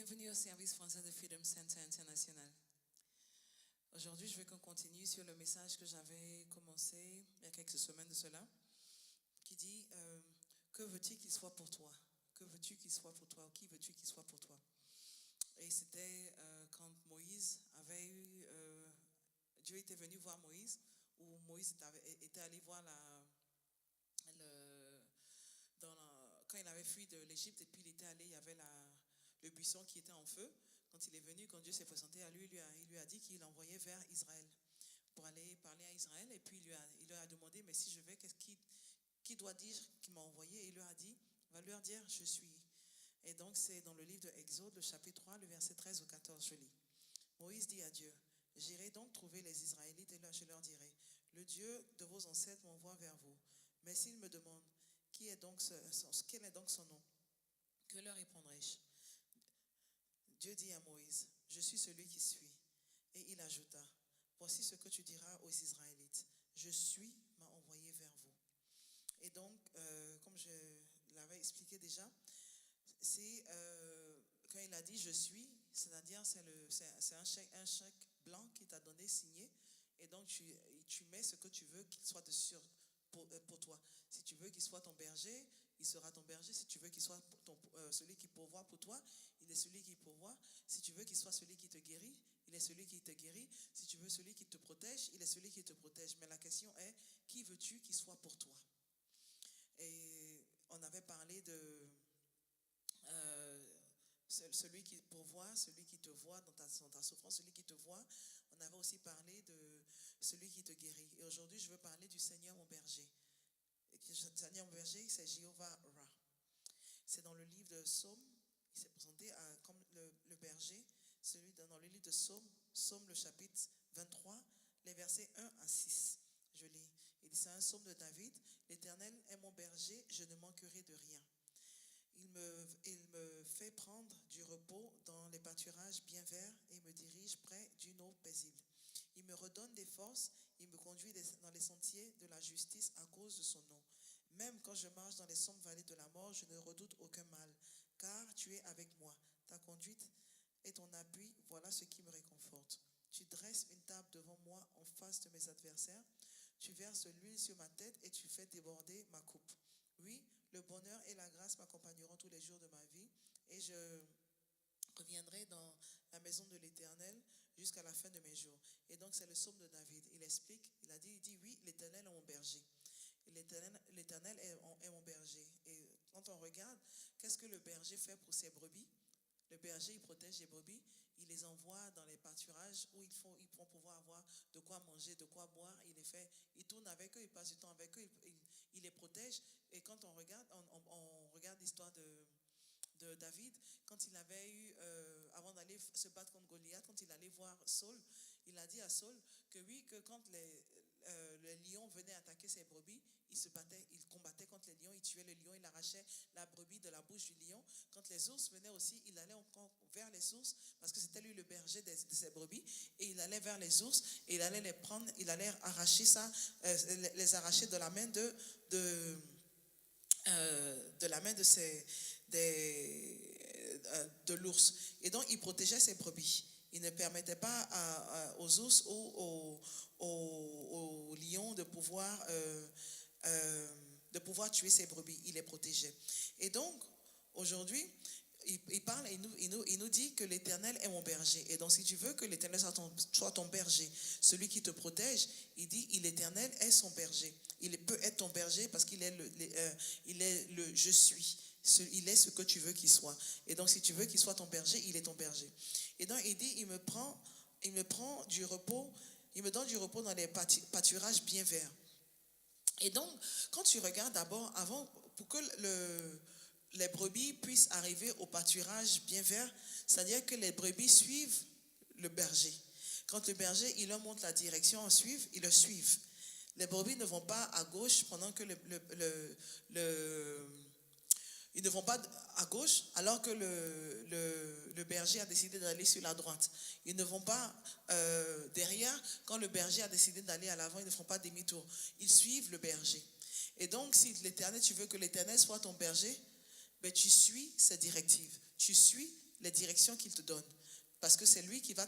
Bienvenue au service français de Freedom Center International. Aujourd'hui, je veux qu'on continue sur le message que j'avais commencé il y a quelques semaines de cela, qui dit que veux-tu qu'il soit pour toi? Que veux-tu qu'il soit pour toi? Ou qui veux-tu qu'il soit pour toi? Et c'était quand Moïse avait eu... Dieu était venu voir Moïse, où Moïse était allé voir quand il avait fui de l'Égypte, et puis il était allé, il y avait le buisson qui était en feu. Quand il est venu, quand Dieu s'est présenté à lui, il lui a dit qu'il l'envoyait vers Israël pour aller parler à Israël. Et puis il lui a demandé, mais si je vais, qui doit dire qu'il m'a envoyé? Et il lui a dit, va leur dire, je suis. Et donc c'est dans le livre de Exode, le chapitre 3, le verset 13 au 14, je lis. Moïse dit à Dieu, j'irai donc trouver les Israélites et je leur dirai, le Dieu de vos ancêtres m'envoie vers vous. Mais s'ils me demandent, quel est donc son nom? Que leur répondrai-je? Dieu dit à Moïse, je suis celui qui suis. Et il ajouta, voici ce que tu diras aux Israélites, je suis m'a envoyé vers vous. Et donc, comme je l'avais expliqué déjà, c'est quand il a dit je suis, c'est-à-dire c'est un chèque blanc qui t'a donné signé, et donc tu mets ce que tu veux qu'il soit dessus pour toi. Si tu veux qu'il soit ton berger, il sera ton berger. Si tu veux qu'il soit celui qui pourvoit pour toi, il est celui qui pourvoit. Si tu veux qu'il soit celui qui te guérit, il est celui qui te guérit. Si tu veux celui qui te protège, il est celui qui te protège. Mais la question est, qui veux-tu qu'il soit pour toi? Et on avait parlé de celui qui pourvoit, celui qui te voit dans ta souffrance, celui qui te voit. On avait aussi parlé de celui qui te guérit. Et aujourd'hui, je veux parler du Seigneur mon berger. Et le Seigneur mon berger, c'est Jéhovah Ra. C'est dans le livre de Psaume. Il s'est présenté comme le berger. Celui dans le livre de Psaume le chapitre 23, les versets 1 à 6. Je lis. Il dit, c'est un psaume de David. L'Éternel est mon berger, je ne manquerai de rien. Il me fait prendre du repos dans les pâturages bien verts et me dirige près d'une eau paisible. Il me redonne des forces, il me conduit dans les sentiers de la justice à cause de son nom. Même quand je marche dans les sombres vallées de la mort, je ne redoute aucun mal, car tu es avec moi. Ta conduite et ton appui, voilà ce qui me réconforte. Tu dresses une table devant moi en face de mes adversaires. Tu verses de l'huile sur ma tête et tu fais déborder ma coupe. Oui, le bonheur et la grâce m'accompagneront tous les jours de ma vie et je reviendrai dans la maison de l'Éternel jusqu'à la fin de mes jours. Et donc c'est le psaume de David. Il explique, il dit oui, l'Éternel est mon berger. L'Éternel est mon berger. Et quand on regarde, qu'est-ce que le berger fait pour ses brebis? Le berger, il protège les brebis, il les envoie dans les pâturages où ils vont pouvoir avoir de quoi manger, de quoi boire. Il tourne avec eux, il passe du temps avec eux, il les protège. Et quand on regarde l'histoire de David, quand il avait eu, avant d'aller se battre contre Goliath, quand il allait voir Saul, il a dit à Saul que oui, que quand les lions venaient attaquer ses brebis, il combattait contre les lions, il tuait le lion, il arrachait la brebis de la bouche du lion. Quand les ours venaient aussi, il allait encore vers les ours, parce que c'était lui le berger de ses brebis, et il allait vers les ours, et il allait les prendre, il allait arracher ça, les arracher de la main de l'ours. Et donc, il protégeait ses brebis. Il ne permettait pas aux ours ou aux lions de pouvoir tuer ses brebis. Il les protégeait. Et donc, aujourd'hui, il parle et il nous dit que l'Éternel est mon berger. Et donc, si tu veux que l'Éternel soit ton berger, celui qui te protège, il dit, l'Éternel est son berger. Il peut être ton berger parce qu'il est le je suis. Il est ce que tu veux qu'il soit. Et donc, si tu veux qu'il soit ton berger, il est ton berger. Et donc, il dit, il me prend du repos, il me donne du repos dans les pâturages bien verts. Et donc, quand tu regardes d'abord, avant, pour que les brebis puissent arriver au pâturage bien vert, c'est-à-dire que les brebis suivent le berger. Quand le berger, il leur montre la direction à suivre, ils le suivent. Les brebis ne vont pas à gauche pendant que ils ne vont pas à gauche alors que le berger a décidé d'aller sur la droite. Ils ne vont pas derrière quand le berger a décidé d'aller à l'avant, ils ne font pas demi-tour. Ils suivent le berger. Et donc, si l'Éternel, tu veux que l'Éternel soit ton berger, ben, tu suis ses directives. Tu suis les directions qu'il te donne. Parce que c'est lui qui va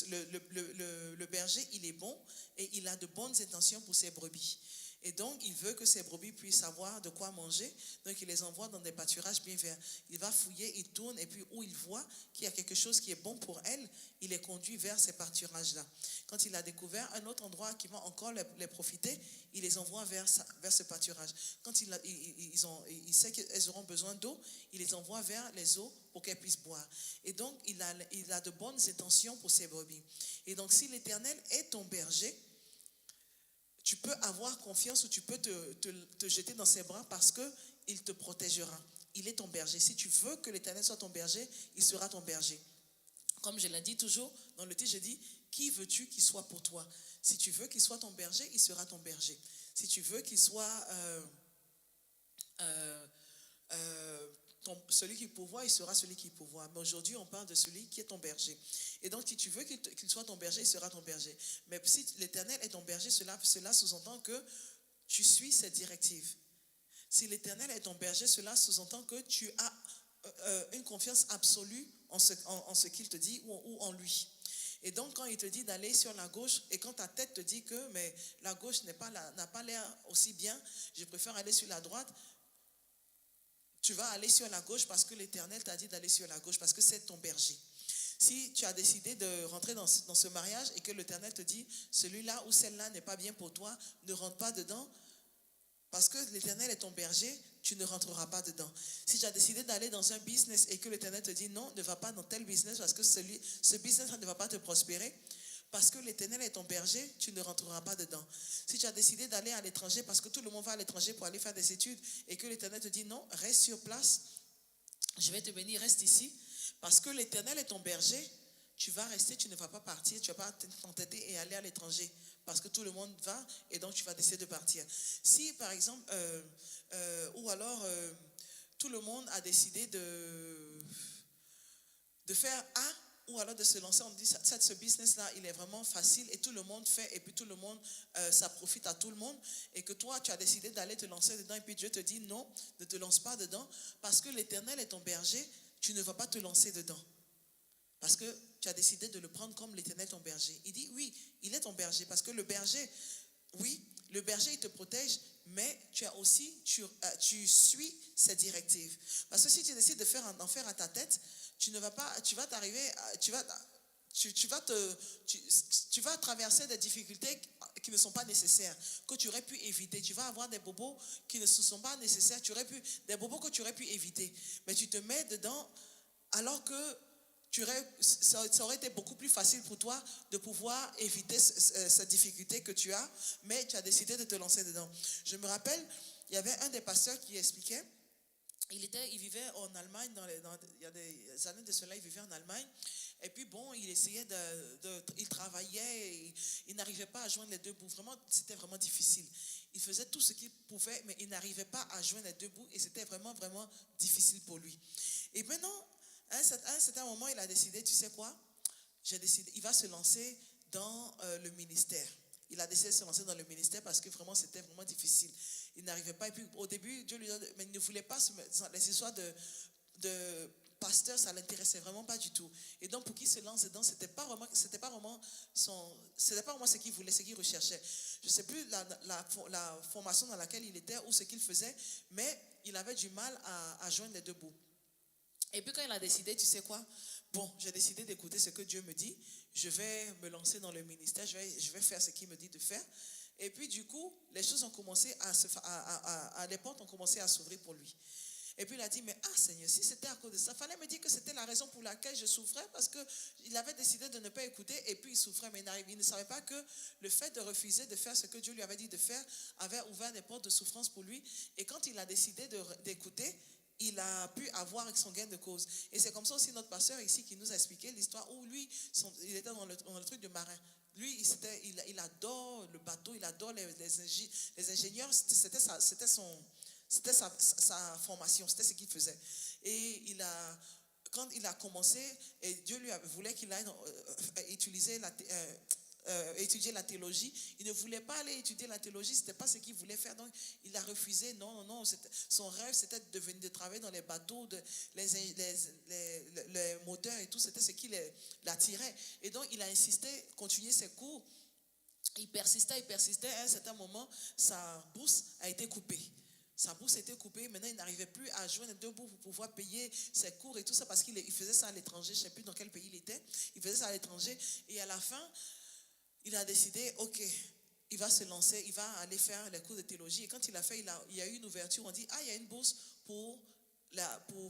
le berger, il est bon et il a de bonnes intentions pour ses brebis. Et donc, il veut que ses brebis puissent avoir de quoi manger. Donc, il les envoie dans des pâturages bien verts. Il va fouiller, il tourne, et puis où il voit qu'il y a quelque chose qui est bon pour elles, il les conduit vers ces pâturages-là. Quand il a découvert un autre endroit qui va encore les profiter, il les envoie vers ce pâturage. Quand il sait qu'elles auront besoin d'eau, il les envoie vers les eaux pour qu'elles puissent boire. Et donc, il a de bonnes intentions pour ses brebis. Et donc, si l'Éternel est ton berger, tu peux avoir confiance ou tu peux te jeter dans ses bras parce qu'il te protégera. Il est ton berger. Si tu veux que l'Éternel soit ton berger, il sera ton berger. Comme je l'ai dit toujours, dans le titre, je dis, qui veux-tu qu'il soit pour toi? Si tu veux qu'il soit ton berger, il sera ton berger. Si tu veux qu'il soit celui qui pourvoit, il sera celui qui pourvoit. Mais aujourd'hui, on parle de celui qui est ton berger. Et donc, si tu veux qu'il soit ton berger, il sera ton berger. Mais si l'Éternel est ton berger, cela sous-entend que tu suis ses directives. Si l'Éternel est ton berger, cela sous-entend que tu as une confiance absolue en ce qu'il te dit ou en lui. Et donc, quand il te dit d'aller sur la gauche, et quand ta tête te dit que mais la gauche n'a pas l'air aussi bien, je préfère aller sur la droite, tu vas aller sur la gauche parce que l'Éternel t'a dit d'aller sur la gauche, parce que c'est ton berger. Si tu as décidé de rentrer dans ce mariage et que l'Éternel te dit, celui-là ou celle-là n'est pas bien pour toi, ne rentre pas dedans, parce que l'Éternel est ton berger, tu ne rentreras pas dedans. Si tu as décidé d'aller dans un business et que l'Éternel te dit, non, ne va pas dans tel business parce que ce business ne va pas te prospérer, parce que l'Éternel est ton berger, tu ne rentreras pas dedans. Si tu as décidé d'aller à l'étranger parce que tout le monde va à l'étranger pour aller faire des études et que l'Éternel te dit non, reste sur place, je vais te bénir, reste ici. Parce que l'Éternel est ton berger, tu vas rester, tu ne vas pas partir, tu ne vas pas t'entêter et aller à l'étranger. Parce que tout le monde va et donc tu vas décider de partir. Si par exemple, ou alors tout le monde a décidé de faire A, ou alors de se lancer, on dit ce business-là, il est vraiment facile et tout le monde fait et puis tout le monde, ça profite à tout le monde et que toi, tu as décidé d'aller te lancer dedans et puis Dieu te dit non, ne te lance pas dedans parce que l'Éternel est ton berger, tu ne vas pas te lancer dedans. Parce que tu as décidé de le prendre comme l'Éternel ton berger. Il dit oui, il est ton berger parce que le berger, oui, le berger il te protège, mais tu as aussi, tu suis ses directives. Parce que si tu décides d'en faire à ta tête, tu vas traverser des difficultés qui ne sont pas nécessaires, que tu aurais pu éviter. Tu vas avoir des bobos qui ne sont pas nécessaires, des bobos que tu aurais pu éviter. Mais tu te mets dedans alors que ça aurait été beaucoup plus facile pour toi de pouvoir éviter cette difficulté que tu as, mais tu as décidé de te lancer dedans. Je me rappelle, il y avait un des pasteurs qui expliquait, il vivait en Allemagne, il y a des années de cela, il vivait en Allemagne, et puis bon, il essayait il travaillait, et il n'arrivait pas à joindre les deux bouts, vraiment, c'était vraiment difficile. Il faisait tout ce qu'il pouvait, mais il n'arrivait pas à joindre les deux bouts, et c'était vraiment, vraiment difficile pour lui. Et maintenant, à un certain moment, il a décidé, tu sais quoi, il va se lancer dans le ministère. Il a décidé de se lancer dans le ministère parce que vraiment, c'était vraiment difficile. Il n'arrivait pas. Et puis, au début, Dieu lui a dit, mais il ne voulait pas les histoires de pasteur, ça ne l'intéressait vraiment pas du tout. Et donc, pour qu'il se lance dedans, c'était pas vraiment ce qu'il voulait, ce qu'il recherchait. Je ne sais plus la formation dans laquelle il était ou ce qu'il faisait, mais il avait du mal à joindre les deux bouts. Et puis quand il a décidé, tu sais quoi, bon, j'ai décidé d'écouter ce que Dieu me dit, je vais me lancer dans le ministère, je vais faire ce qu'il me dit de faire. Et puis du coup, les choses ont commencé les portes ont commencé à s'ouvrir pour lui. Et puis il a dit, mais Seigneur, si c'était à cause de ça, il fallait me dire que c'était la raison pour laquelle je souffrais, parce qu'il avait décidé de ne pas écouter et puis il souffrait, mais il ne savait pas que le fait de refuser de faire ce que Dieu lui avait dit de faire avait ouvert des portes de souffrance pour lui. Et quand il a décidé d'écouter, il a pu avoir son gain de cause. Et c'est comme ça aussi notre pasteur ici qui nous a expliqué l'histoire où lui, il était dans le truc de marin. Lui, il adore le bateau, il adore les ingénieurs, c'était sa formation, c'était ce qu'il faisait. Et quand il a commencé, et Dieu voulait qu'il aille utiliser étudier la théologie. Il ne voulait pas aller étudier la théologie, c'était pas ce qu'il voulait faire. Donc, il a refusé. Non, non, non. Son rêve, c'était de travailler dans les bateaux, les moteurs et tout. C'était ce qui l'attirait. Et donc, il a insisté, continuer ses cours. Il persistait. À un certain moment, sa bourse a été coupée. Sa bourse était coupée. Maintenant, il n'arrivait plus à joindre deux bouts pour pouvoir payer ses cours et tout ça parce qu'il faisait ça à l'étranger. Je ne sais plus dans quel pays il était. Il faisait ça à l'étranger. Et à la fin, il a décidé, ok, il va se lancer, il va aller faire les cours de théologie. Et quand il a fait, il y a eu une ouverture. On dit, il y a une bourse pour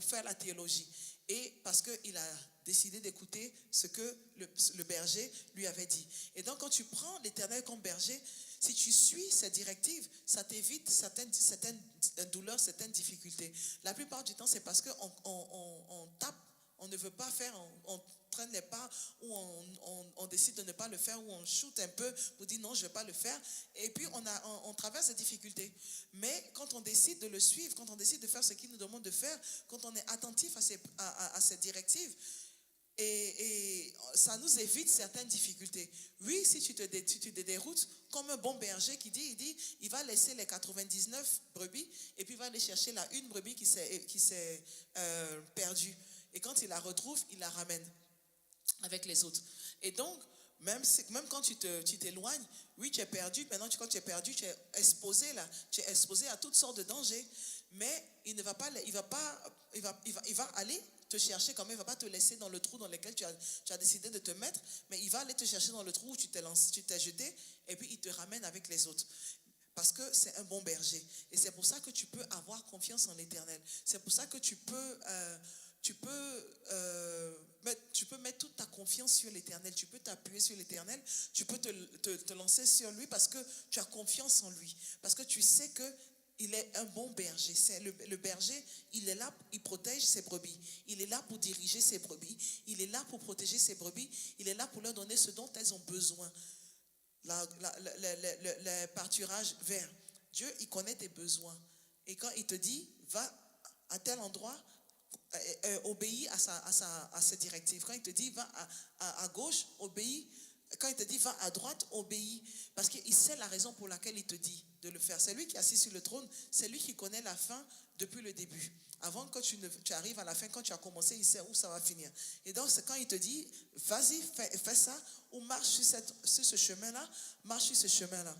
faire la théologie. Et parce qu'il a décidé d'écouter ce que le berger lui avait dit. Et donc, quand tu prends l'Éternel comme berger, si tu suis ses directives, ça t'évite certaines douleurs, certaines difficultés. La plupart du temps, c'est parce qu'on tape, on ne veut pas faire, on traîne les pas, ou on décide de ne pas le faire, ou on shoot un peu pour dire non, je ne vais pas le faire. Et puis, on traverse des difficultés. Mais quand on décide de le suivre, quand on décide de faire ce qu'il nous demande de faire, quand on est attentif à ses directives, et ça nous évite certaines difficultés. Oui, si tu te déroutes, comme un bon berger il va laisser les 99 brebis et puis il va aller chercher la une brebis qui s'est perdue. Et quand il la retrouve, il la ramène avec les autres. Et donc, même quand tu t'éloignes, oui, tu es perdu. Maintenant, quand tu es perdu, tu es exposé là. Tu es exposé à toutes sortes de dangers. Mais il va aller te chercher quand même. Il ne va pas te laisser dans le trou dans lequel tu as décidé de te mettre. Mais il va aller te chercher dans le trou où tu t'es jeté. Et puis, il te ramène avec les autres. Parce que c'est un bon berger. Et c'est pour ça que tu peux avoir confiance en l'Éternel. C'est pour ça que tu peux mettre toute ta confiance sur l'Éternel. Tu peux t'appuyer sur l'Éternel. Tu peux te lancer sur lui parce que tu as confiance en lui. Parce que tu sais qu'il est un bon berger. C'est le berger, il est là, il protège ses brebis. Il est là pour diriger ses brebis. Il est là pour protéger ses brebis. Il est là pour leur donner ce dont elles ont besoin. Le pâturage vert. Dieu, il connaît tes besoins. Et quand il te dit, va à tel endroit, obéis à ses directives. Quand il te dit, va à gauche, obéis. Quand il te dit, va à droite, obéis. Parce qu'il sait la raison pour laquelle il te dit de le faire. C'est lui qui est assis sur le trône. C'est lui qui connaît la fin depuis le début. Avant que tu arrives à la fin, quand tu as commencé, il sait où ça va finir. Et donc, c'est quand il te dit, vas-y, fais ça, ou marche sur ce chemin-là, marche sur ce chemin-là.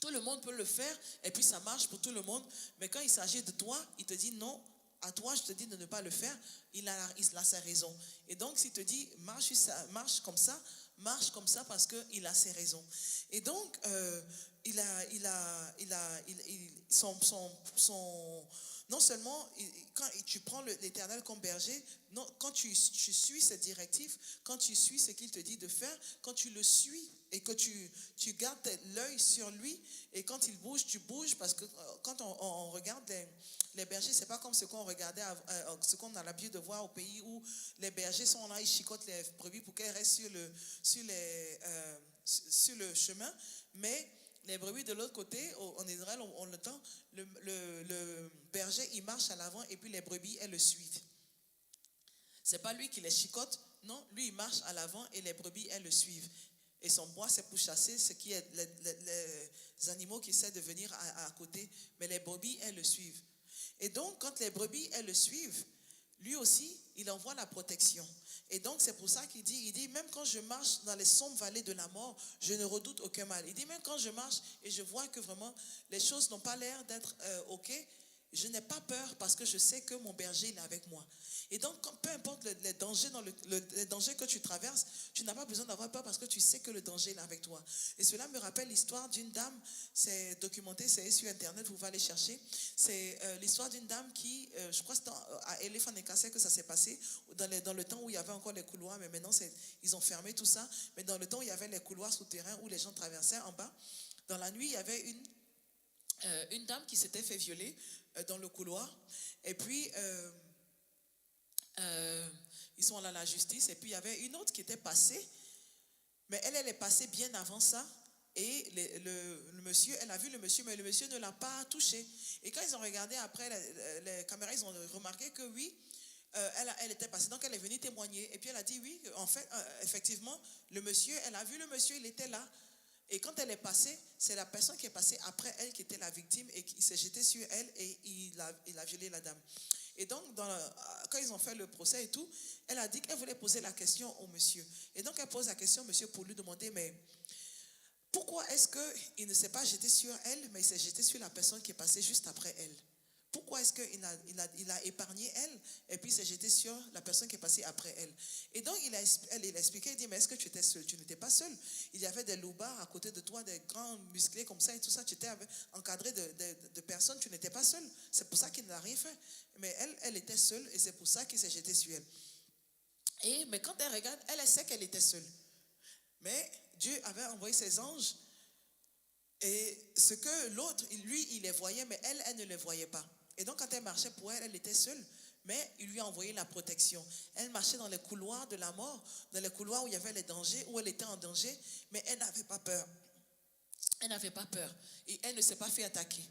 Tout le monde peut le faire, et puis ça marche pour tout le monde. Mais quand il s'agit de toi, il te dit non, à toi, je te dis de ne pas le faire. Il a sa raison. Et donc, s'il te dit, marche comme ça parce qu'il a ses raisons. Et donc, non seulement quand tu prends l'Éternel comme berger, non, quand tu suis ses directives, quand tu suis ce qu'il te dit de faire, quand tu le suis et que tu gardes l'œil sur lui, et quand il bouge, tu bouges, parce que quand on regarde les bergers, c'est pas comme ce qu'on regardait, ce qu'on a l'habitude de voir au pays où les bergers sont là, ils chicotent les brebis pour qu'elles restent sur le chemin, mais les brebis de l'autre côté, en Israël, on le tend, le berger, il marche à l'avant et puis les brebis, elles le suivent. C'est pas lui qui les chicote, non, lui il marche à l'avant et les brebis, elles le suivent. Et son bois, c'est pour chasser ce qui est les animaux qui essaient de venir à côté, mais les brebis, elles le suivent. Et donc, quand les brebis, elles le suivent, lui aussi, il envoie la protection. Et donc, c'est pour ça qu'il dit, même quand je marche dans les sombres vallées de la mort, je ne redoute aucun mal. Il dit, même quand je marche et je vois que vraiment les choses n'ont pas l'air d'être OK, je n'ai pas peur parce que je sais que mon berger il est avec moi. Et donc, peu importe les dangers, les dangers que tu traverses, tu n'as pas besoin d'avoir peur parce que tu sais que le danger est avec toi. Et cela me rappelle l'histoire d'une dame, c'est documenté, c'est sur Internet, vous pouvez aller chercher. C'est l'histoire d'une dame qui, je crois que c'est à Elephant and Castle que ça s'est passé, dans le temps où il y avait encore les couloirs, mais maintenant ils ont fermé tout ça. Mais dans le temps où il y avait les couloirs souterrains où les gens traversaient en bas, dans la nuit, il y avait une dame qui s'était fait violer dans le couloir. Et puis, ils sont allés à la justice. Et puis, il y avait une autre qui était passée. Mais elle est passée bien avant ça. Et le monsieur, elle a vu le monsieur, mais le monsieur ne l'a pas touché. Et quand ils ont regardé après les caméras, ils ont remarqué que oui, elle était passée, donc elle est venue témoigner. Et puis elle a dit oui, en fait, effectivement, le monsieur, elle a vu le monsieur, il était là. Et quand elle est passée, c'est la personne qui est passée après elle qui était la victime et qui s'est jeté sur elle et il a violé la dame. Et donc, quand ils ont fait le procès et tout, elle a dit qu'elle voulait poser la question au monsieur. Et donc, elle pose la question au monsieur pour lui demander, mais pourquoi est-ce qu'il ne s'est pas jeté sur elle, mais il s'est jeté sur la personne qui est passée juste après elle? Pourquoi est-ce qu'il a épargné elle et puis s'est jeté sur la personne qui est passée après elle? Et donc, il a expliqué, il dit, mais est-ce que tu étais seul? Tu n'étais pas seul. Il y avait des loupards à côté de toi, des grands musclés comme ça et tout ça. Tu étais encadré de personnes, tu n'étais pas seul. C'est pour ça qu'il n'a rien fait. Mais elle était seule et c'est pour ça qu'il s'est jeté sur elle. Mais quand elle regarde, elle sait qu'elle était seule. Mais Dieu avait envoyé ses anges et ce que l'autre, lui, il les voyait, mais elle ne les voyait pas. Et donc, quand elle marchait pour elle, elle était seule, mais il lui a envoyé la protection. Elle marchait dans les couloirs de la mort, dans les couloirs où il y avait les dangers, où elle était en danger, mais elle n'avait pas peur. Elle n'avait pas peur. Et elle ne s'est pas fait attaquer.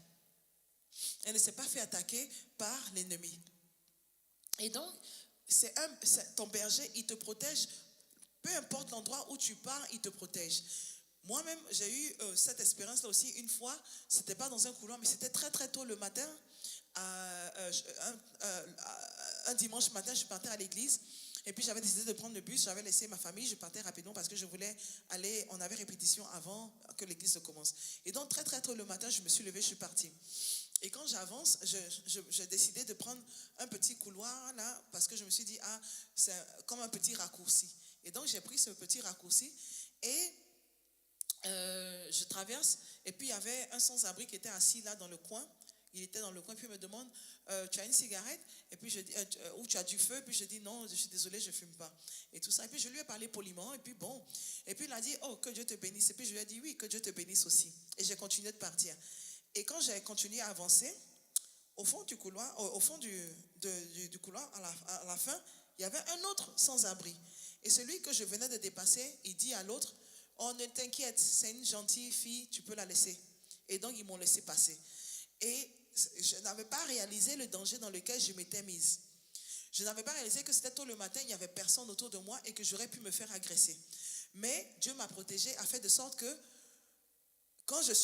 Elle ne s'est pas fait attaquer par l'ennemi. Et donc, ton berger, il te protège. Peu importe l'endroit où tu pars, il te protège. Moi-même, j'ai eu cette expérience-là aussi une fois. C'était pas dans un couloir, mais c'était très très tôt le matin. Un dimanche matin, je partais à l'église. Et puis j'avais décidé de prendre le bus. J'avais laissé ma famille. Je partais rapidement parce que je voulais aller. On avait répétition avant que l'église se commence. Et donc très très tôt le matin, je me suis levée, je suis partie. Et quand j'avance, j'ai décidé de prendre un petit couloir là parce que je me suis dit, c'est comme un petit raccourci. Et donc j'ai pris ce petit raccourci et je traverse. Et puis il y avait un sans-abri qui était assis là dans le coin. Il était dans le coin, puis il me demande, tu as une cigarette? Et puis je dis, ou tu as du feu? Et puis je dis, non, je suis désolée, je ne fume pas. Et tout ça. Et puis je lui ai parlé poliment, et puis bon. Et puis il a dit, oh, que Dieu te bénisse. Et puis je lui ai dit, oui, que Dieu te bénisse aussi. Et j'ai continué de partir. Et quand j'ai continué à avancer, au fond du couloir, au fond du couloir, à la fin, il y avait un autre sans-abri. Et celui que je venais de dépasser, il dit à l'autre, oh, ne t'inquiète, c'est une gentille fille, tu peux la laisser. Et donc, ils m'ont laissé passer. Et je n'avais pas réalisé le danger dans lequel je m'étais mise. Je n'avais pas réalisé que c'était tôt le matin, il n'y avait personne autour de moi et que j'aurais pu me faire agresser. Mais Dieu m'a protégée, a fait de sorte que quand j'ai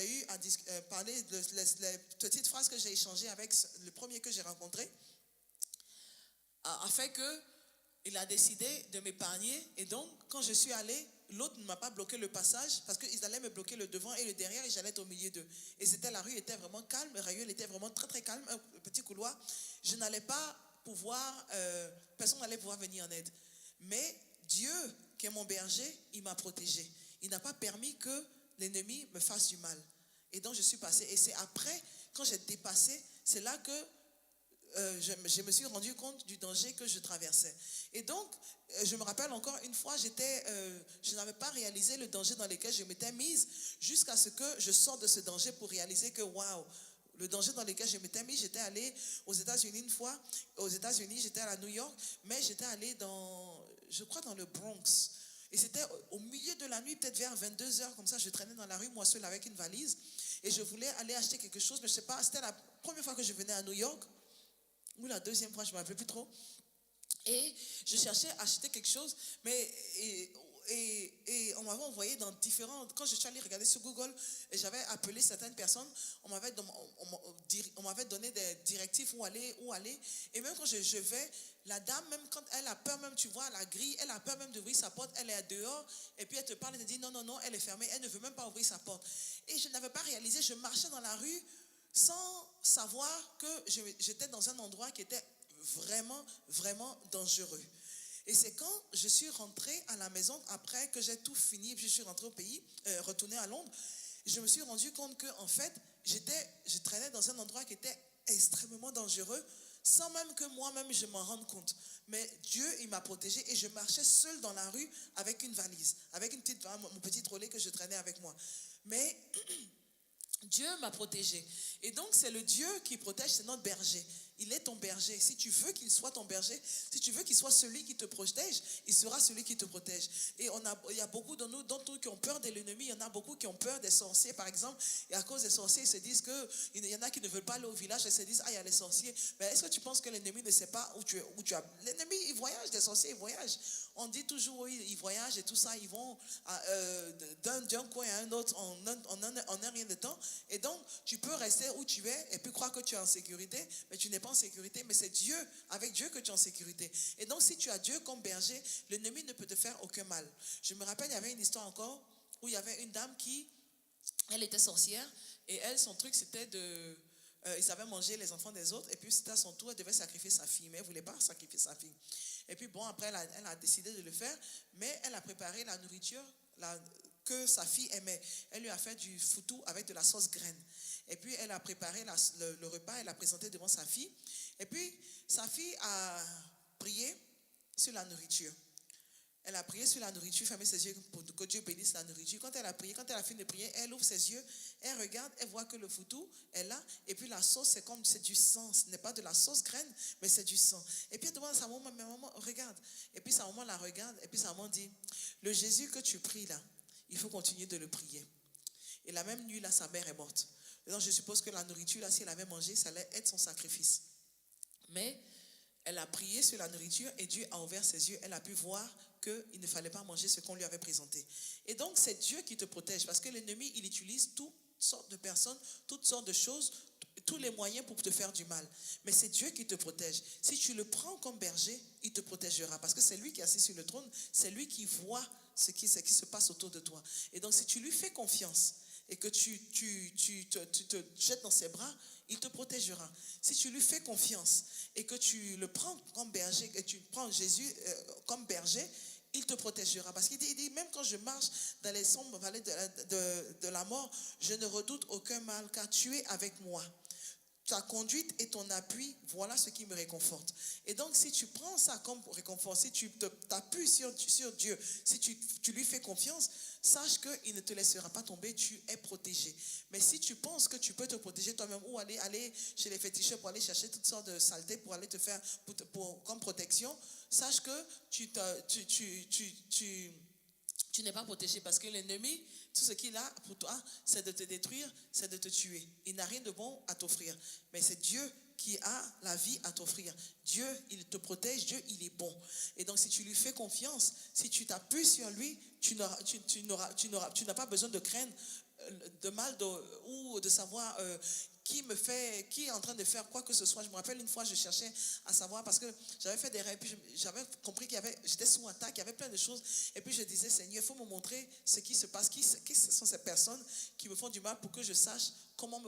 eu à parler de les petites phrases que j'ai échangées avec le premier que j'ai rencontré, a fait qu'il a décidé de m'épargner. Et donc, quand je suis allée, l'autre ne m'a pas bloqué le passage parce qu'ils allaient me bloquer le devant et le derrière et j'allais être au milieu d'eux. Et la rue était vraiment calme, la rue était vraiment très très calme, un petit couloir. Je n'allais pas pouvoir, personne n'allait pouvoir venir en aide. Mais Dieu, qui est mon berger, il m'a protégée. Il n'a pas permis que l'ennemi me fasse du mal. Et donc je suis passée. Et c'est après, quand j'ai dépassé, c'est là que je me suis rendu compte du danger que je traversais. Et donc, je me rappelle encore une fois, je n'avais pas réalisé le danger dans lequel je m'étais mise jusqu'à ce que je sorte de ce danger pour réaliser que, waouh, le danger dans lequel je m'étais mise, j'étais allée aux États-Unis une fois. Aux États-Unis, j'étais à New York, mais j'étais allée je crois dans le Bronx. Et c'était au milieu de la nuit, peut-être vers 22h, comme ça, je traînais dans la rue, moi seule avec une valise. Et je voulais aller acheter quelque chose, mais je ne sais pas, c'était la première fois que je venais à New York. Ou la deuxième fois, je ne me rappelle plus trop. Et je cherchais à acheter quelque chose, mais on m'avait envoyé dans différents... Quand je suis allée regarder sur Google, et j'avais appelé certaines personnes, on m'avait donné des directives où aller. Et même quand je vais, la dame, même quand elle a peur, même tu vois, à la grille, elle a peur même d'ouvrir sa porte, elle est dehors, et puis elle te parle, elle te dit non, elle est fermée, elle ne veut même pas ouvrir sa porte. Et je n'avais pas réalisé, je marchais dans la rue, sans savoir que j'étais dans un endroit qui était vraiment, vraiment dangereux. Et c'est quand je suis rentrée à la maison, après que j'ai tout fini, puis je suis rentrée au pays, retournée à Londres, je me suis rendu compte que, en fait, je traînais dans un endroit qui était extrêmement dangereux, sans même que moi-même je m'en rende compte. Mais Dieu, il m'a protégée et je marchais seule dans la rue avec une valise, avec mon petit trolley que je traînais avec moi. Mais Dieu m'a protégée. Et donc, c'est le Dieu qui protège, c'est notre berger. Il est ton berger. Si tu veux qu'il soit ton berger, si tu veux qu'il soit celui qui te protège, il sera celui qui te protège. Et il y a beaucoup de nous, d'entre nous qui ont peur de l'ennemi. Il y en a beaucoup qui ont peur des sorciers, par exemple. Et à cause des sorciers, ils se disent il y en a qui ne veulent pas aller au village et se disent, ah, il y a les sorciers. Mais est-ce que tu penses que l'ennemi ne sait pas où tu as... L'ennemi, il voyage, les sorciers, ils voyagent. On dit toujours, oui, ils voyagent et tout ça. Ils vont d'un coin à un autre en un rien de temps. Et donc, tu peux rester où tu es et puis croire que tu es en sécurité, mais tu n'es pas en sécurité, mais c'est Dieu, avec Dieu que tu es en sécurité. Et donc, si tu as Dieu comme berger, l'ennemi ne peut te faire aucun mal. Je me rappelle, il y avait une histoire encore où il y avait une dame elle était sorcière, et elle, son truc, c'était ils avaient mangé les enfants des autres, et puis c'était à son tour, elle devait sacrifier sa fille, mais elle ne voulait pas sacrifier sa fille. Et puis bon, après, elle a décidé de le faire, mais elle a préparé la nourriture que sa fille aimait. Elle lui a fait du foutou avec de la sauce graine. Et puis, elle a préparé le repas, elle l'a présenté devant sa fille. Et puis, sa fille a prié sur la nourriture. Elle a prié sur la nourriture, fermé ses yeux pour que Dieu bénisse la nourriture. Quand elle a prié, quand elle a fini de prier, elle ouvre ses yeux, elle regarde, elle voit que le foutou est là. Et puis la sauce, c'est du sang. Ce n'est pas de la sauce graine, mais c'est du sang. Et puis elle demande à sa maman, mais maman, regarde. Et puis sa maman la regarde, et puis sa maman dit, le Jésus que tu pries là, il faut continuer de le prier. Et la même nuit là, sa mère est morte. Donc je suppose que la nourriture là, si elle avait mangé, ça allait être son sacrifice. Mais elle a prié sur la nourriture et Dieu a ouvert ses yeux. Elle a pu voir qu'il ne fallait pas manger ce qu'on lui avait présenté. Et donc, c'est Dieu qui te protège parce que l'ennemi, il utilise toutes sortes de personnes, toutes sortes de choses, tous les moyens pour te faire du mal. Mais c'est Dieu qui te protège. Si tu le prends comme berger, il te protégera parce que c'est lui qui est assis sur le trône, c'est lui qui voit ce qui se passe autour de toi. Et donc, si tu lui fais confiance et que tu te jettes dans ses bras, il te protégera. Si tu lui fais confiance et que tu le prends comme berger, et tu prends Jésus comme berger, il te protégera. Parce qu'il dit, même quand je marche dans les sombres vallées de la mort, je ne redoute aucun mal, car tu es avec moi. Ta conduite et ton appui, voilà ce qui me réconforte. Et donc, si tu prends ça comme réconfort, si tu t'appuies sur Dieu, si tu lui fais confiance, sache qu'il ne te laissera pas tomber, tu es protégé. Mais si tu penses que tu peux te protéger toi-même ou aller chez les féticheurs pour aller chercher toutes sortes de saletés pour aller te faire comme protection, sache que tu n'es pas protégé parce que l'ennemi, tout ce qu'il a pour toi, c'est de te détruire, c'est de te tuer. Il n'a rien de bon à t'offrir. Mais c'est Dieu qui a la vie à t'offrir. Dieu, il te protège, Dieu, il est bon. Et donc, si tu lui fais confiance, si tu t'appuies sur lui, tu n'as pas besoin de craindre de mal ou de savoir qui est en train de faire quoi que ce soit. Je me rappelle une fois, je cherchais à savoir parce que j'avais fait des rêves, puis j'avais compris j'étais sous attaque, il y avait plein de choses. Et puis je disais, Seigneur, il faut me montrer ce qui se passe, qui sont ces personnes qui me font du mal pour que je sache comment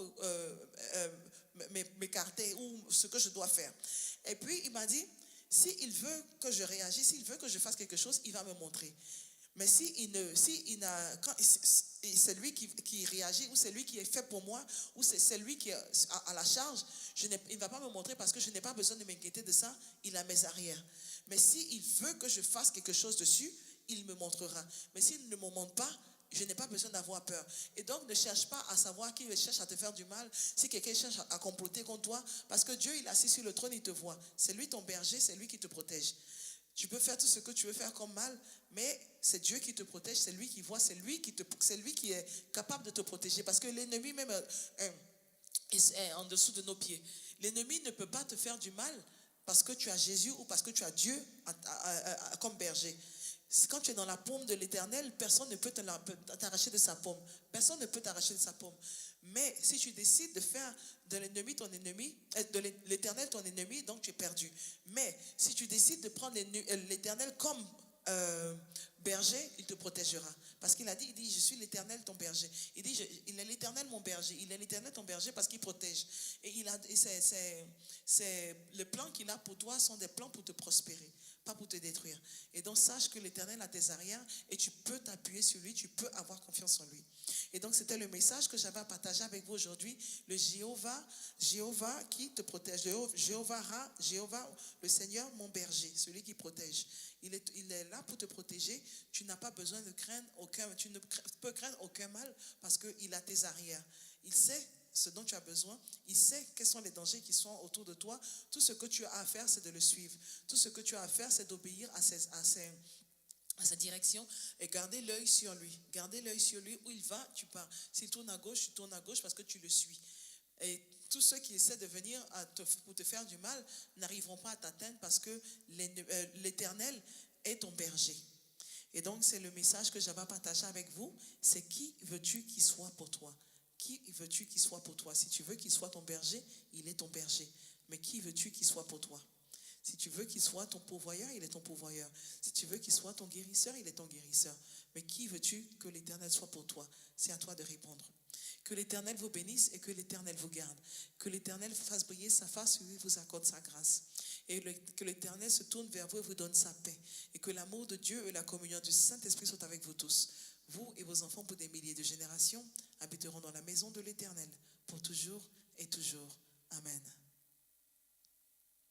m'écarter ou ce que je dois faire. Et puis il m'a dit, s'il veut que je réagisse, s'il veut que je fasse quelque chose, il va me montrer. Mais c'est lui qui réagit, ou c'est lui qui est fait pour moi, ou c'est lui qui est à la charge, il ne va pas me montrer parce que je n'ai pas besoin de m'inquiéter de ça, il a mes arrières. Mais s'il veut que je fasse quelque chose dessus, il me montrera. Mais s'il ne me montre pas, je n'ai pas besoin d'avoir peur. Et donc, ne cherche pas à savoir qui cherche à te faire du mal, si quelqu'un cherche à comploter contre toi, parce que Dieu, il est assis sur le trône, il te voit. C'est lui ton berger, c'est lui qui te protège. Tu peux faire tout ce que tu veux faire comme mal, mais c'est Dieu qui te protège, c'est lui qui voit, c'est lui qui est capable de te protéger. Parce que l'ennemi même est en dessous de nos pieds. L'ennemi ne peut pas te faire du mal parce que tu as Jésus ou parce que tu as Dieu comme berger. Quand tu es dans la paume de l'Éternel, personne ne peut t'arracher de sa paume. Personne ne peut t'arracher de sa paume. Mais si tu décides de faire de l'ennemi ton ennemi, de l'Éternel ton ennemi, donc tu es perdu. Mais si tu décides de prendre l'Éternel comme berger, il te protégera. Parce qu'il a dit, je suis l'Éternel ton berger. Il dit, il est l'Éternel mon berger. Il est l'Éternel ton berger parce qu'il protège. Et le plan qu'il a pour toi sont des plans pour te prospérer, pas pour te détruire. Et donc sache que l'Éternel a tes arrières et tu peux t'appuyer sur lui, tu peux avoir confiance en lui. Et donc c'était le message que j'avais à partager avec vous aujourd'hui. Le Jéhovah qui te protège. Jéhovah Ra, Jéhovah, le Seigneur mon berger, celui qui protège. Il est là pour te protéger. Tu n'as pas besoin de craindre tu ne peux craindre aucun mal parce qu'il a tes arrières. Il sait ce dont tu as besoin. Il sait quels sont les dangers qui sont autour de toi. Tout ce que tu as à faire, c'est de le suivre. Tout ce que tu as à faire, c'est d'obéir à sa direction et garder l'œil sur lui. Garder l'œil sur lui. Où il va, tu pars. S'il tourne à gauche, tu tournes à gauche parce que tu le suis. Et tous ceux qui essaient de venir pour te faire du mal n'arriveront pas à t'atteindre parce que l'Éternel est ton berger. Et donc, c'est le message que j'avais partagé avec vous. C'est qui veux-tu qu'il soit pour toi? Qui veux-tu qu'il soit pour toi? Si tu veux qu'il soit ton berger, il est ton berger. Mais qui veux-tu qu'il soit pour toi? Si tu veux qu'il soit ton pourvoyeur, il est ton pourvoyeur. Si tu veux qu'il soit ton guérisseur, il est ton guérisseur. Mais qui veux-tu que l'Éternel soit pour toi? C'est à toi de répondre. Que l'Éternel vous bénisse et que l'Éternel vous garde. Que l'Éternel fasse briller sa face et vous accorde sa grâce. Et que l'Éternel se tourne vers vous et vous donne sa paix. Et que l'amour de Dieu et la communion du Saint-Esprit soient avec vous tous. Vous et vos enfants pour des milliers de générations habiteront dans la maison de l'Éternel pour toujours et toujours. Amen.